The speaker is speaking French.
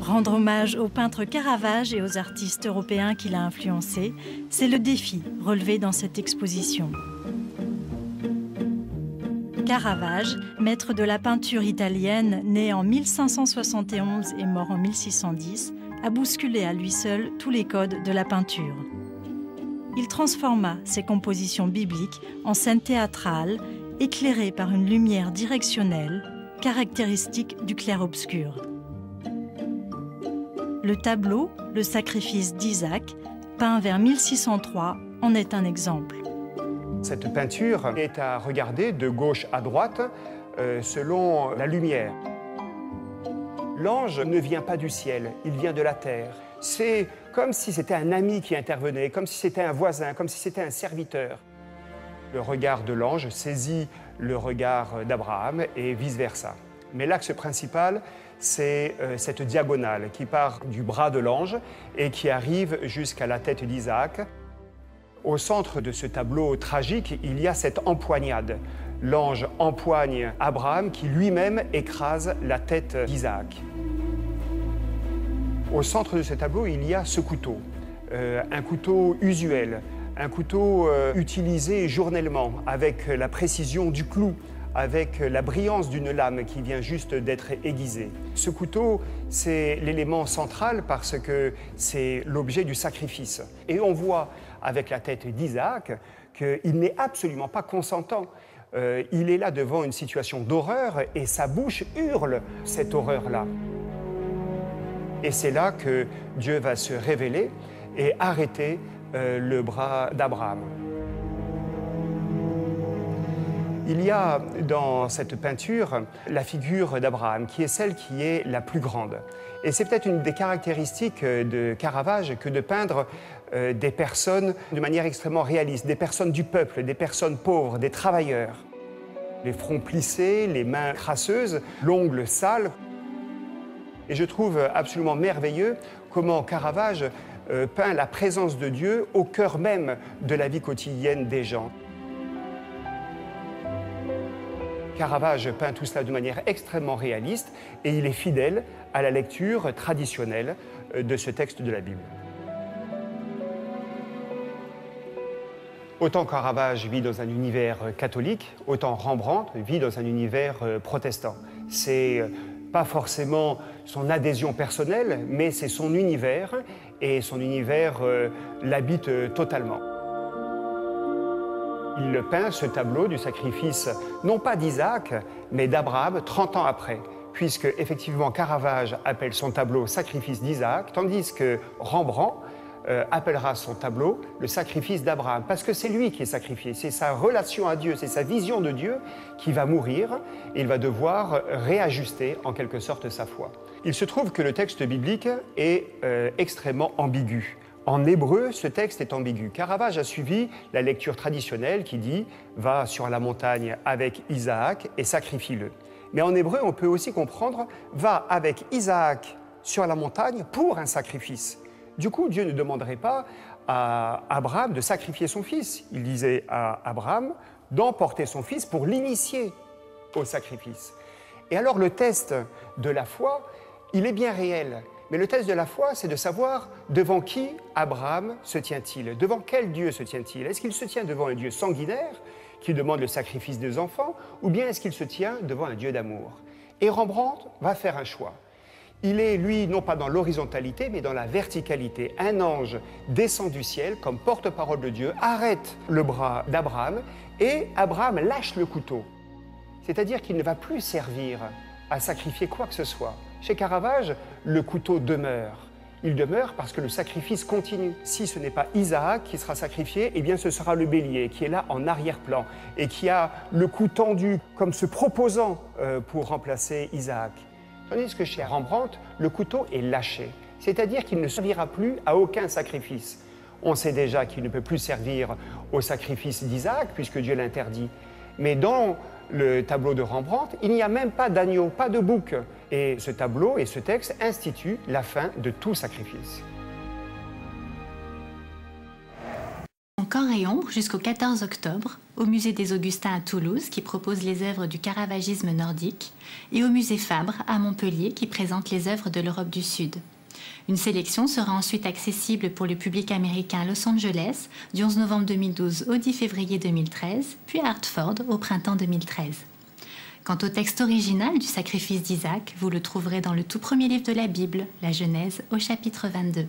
Rendre hommage au peintre Caravage et aux artistes européens qu'il a influencés, c'est le défi relevé dans cette exposition. Caravage, maître de la peinture italienne, né en 1571 et mort en 1610, a bousculé à lui seul tous les codes de la peinture. Il transforma ses compositions bibliques en scènes théâtrales, éclairées par une lumière directionnelle, caractéristique du clair-obscur. Le tableau, le sacrifice d'Isaac, peint vers 1603, en est un exemple. Cette peinture est à regarder de gauche à droite selon la lumière. L'ange ne vient pas du ciel, il vient de la terre. C'est comme si c'était un ami qui intervenait, comme si c'était un voisin, comme si c'était un serviteur. Le regard de l'ange saisit le regard d'Abraham et vice-versa. Mais l'axe principal, c'est cette diagonale qui part du bras de l'ange et qui arrive jusqu'à la tête d'Isaac. Au centre de ce tableau tragique, il y a cette empoignade. L'ange empoigne Abraham qui lui-même écrase la tête d'Isaac. Au centre de ce tableau, il y a ce couteau, un couteau usuel, un couteau utilisé journellement avec la précision du clou, avec la brillance d'une lame qui vient juste d'être aiguisée. Ce couteau, c'est l'élément central parce que c'est l'objet du sacrifice. Et on voit avec la tête d'Isaac qu'il n'est absolument pas consentant. Il est là devant une situation d'horreur et sa bouche hurle cette horreur-là. Et c'est là que Dieu va se révéler et arrêter le bras d'Abraham. Il y a dans cette peinture la figure d'Abraham, qui est celle qui est la plus grande. Et c'est peut-être une des caractéristiques de Caravage que de peindre des personnes de manière extrêmement réaliste, des personnes du peuple, des personnes pauvres, des travailleurs. Les fronts plissés, les mains crasseuses, l'ongle sale. Et je trouve absolument merveilleux comment Caravage peint la présence de Dieu au cœur même de la vie quotidienne des gens. Caravage peint tout cela de manière extrêmement réaliste et il est fidèle à la lecture traditionnelle de ce texte de la Bible. Autant Caravage vit dans un univers catholique, autant Rembrandt vit dans un univers protestant. C'est pas forcément son adhésion personnelle, mais c'est son univers et son univers l'habite totalement. Il peint ce tableau du sacrifice, non pas d'Isaac, mais d'Abraham 30 ans après, puisque effectivement Caravage appelle son tableau « Sacrifice d'Isaac », tandis que Rembrandt appellera son tableau « Le sacrifice d'Abraham », parce que c'est lui qui est sacrifié, c'est sa relation à Dieu, c'est sa vision de Dieu qui va mourir, et il va devoir réajuster en quelque sorte sa foi. Il se trouve que le texte biblique est extrêmement ambigu. En hébreu, ce texte est ambigu. Caravage a suivi la lecture traditionnelle qui dit « Va sur la montagne avec Isaac et sacrifie-le ». Mais en hébreu, on peut aussi comprendre « Va avec Isaac sur la montagne pour un sacrifice ». Du coup, Dieu ne demanderait pas à Abraham de sacrifier son fils. Il disait à Abraham d'emporter son fils pour l'initier au sacrifice. Et alors le test de la foi, il est bien réel. Mais le test de la foi, c'est de savoir devant qui Abraham se tient-il, devant quel Dieu se tient-il. Est-ce qu'il se tient devant un Dieu sanguinaire qui demande le sacrifice des enfants, ou bien est-ce qu'il se tient devant un Dieu d'amour? Et Rembrandt va faire un choix. Il est, lui, non pas dans l'horizontalité, mais dans la verticalité. Un ange descend du ciel comme porte-parole de Dieu, arrête le bras d'Abraham, et Abraham lâche le couteau. C'est-à-dire qu'il ne va plus servir à sacrifier quoi que ce soit. Chez Caravage, le couteau demeure. Il demeure parce que le sacrifice continue. Si ce n'est pas Isaac qui sera sacrifié, eh bien ce sera le bélier qui est là en arrière-plan et qui a le cou tendu comme se proposant pour remplacer Isaac. Tandis que chez Rembrandt, le couteau est lâché. C'est-à-dire qu'il ne servira plus à aucun sacrifice. On sait déjà qu'il ne peut plus servir au sacrifice d'Isaac puisque Dieu l'interdit. Mais dans le tableau de Rembrandt, il n'y a même pas d'agneau, pas de bouc. Et ce tableau et ce texte instituent la fin de tout sacrifice. Encore et Ombre jusqu'au 14 octobre, au Musée des Augustins à Toulouse, qui propose les œuvres du caravagisme nordique, et au Musée Fabre à Montpellier, qui présente les œuvres de l'Europe du Sud. Une sélection sera ensuite accessible pour le public américain à Los Angeles du 11 novembre 2012 au 10 février 2013, puis à Hartford au printemps 2013. Quant au texte original du sacrifice d'Isaac, vous le trouverez dans le tout premier livre de la Bible, la Genèse, au chapitre 22.